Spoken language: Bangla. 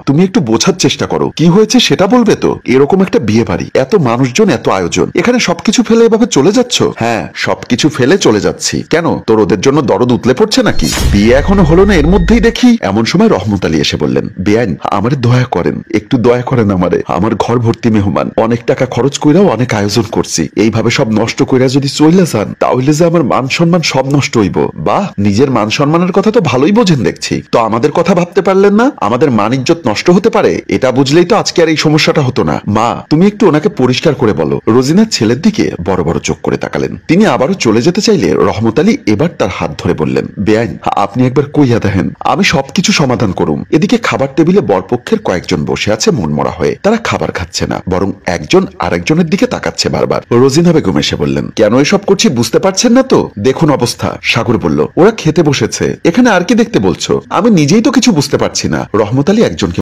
তুমি একটু বোঝার চেষ্টা করো, কি হয়েছে সেটা বলবে তো। এরকম একটা বিয়ে বাড়ি, এত মানুষজন, এত আয়োজন, এখানে সবকিছু ফেলে এভাবে চলে যাচ্ছ? হ্যাঁ, সবকিছু ফেলে চলে যাচ্ছি। কেন, তোর ওদের জন্য দরদ উতলে পড়ছে নাকি? বিয়ে এখনো হলো না, এর মধ্যেই দেখি। এমন সময় রহমত আলী এসে বললেন, বেআইন আমারে দয়া করেন, একটু দয়া করেন আমারে। আমার ঘর ভর্তি মেহমান, অনেক টাকা খরচ কইরাও অনেক আয়োজন করছি, এইভাবে সব নষ্ট কইরা যদি চইলা যান তাহলে যে আমার মান সম্মান সব নষ্ট হইব। বাহ, নিজের মান সম্মানের কথা তো ভালোই বোঝেন দেখছি, তো আমাদের কথা ভাবতে পারলেন না? আমাদের মান ইজ্জত নষ্ট হতে পারে, এটা বুঝলেই তো আজকে আর এই সমস্যাটা হতো না। মা, তুমি একটু ওনাকে পরিষ্কার করে বলো। রোজিনার ছেলের দিকে বড় বড় চোখ করে তাকালেন। তিনি আবারও চলে যেতে চাইলে রহমত আলী এবার তার হাত ধরে বললেন, বেআইন আপনি একবার কইয়া দেখেন, আমি সবকিছু সমাধান করুম। এদিকে খাবার টেবিলে বরপক্ষের কয়েকজন বসে আছে মনমরা হয়ে, তারা খাবার খাচ্ছে না, বরং একজন আরেকজনের দিকে তাকাচ্ছে বারবার। রোজিনা বেগম এসে বললেন, কেন এসব করছি বুঝতে পারছেন না তো? দেখুন অবস্থা। সাগর বলল, ওরা খেতে বসেছে, এখানে আর কি দেখতে বলছো? আমি নিজেই তো কিছু বুঝতে পারছি না। রহমত আলী একজন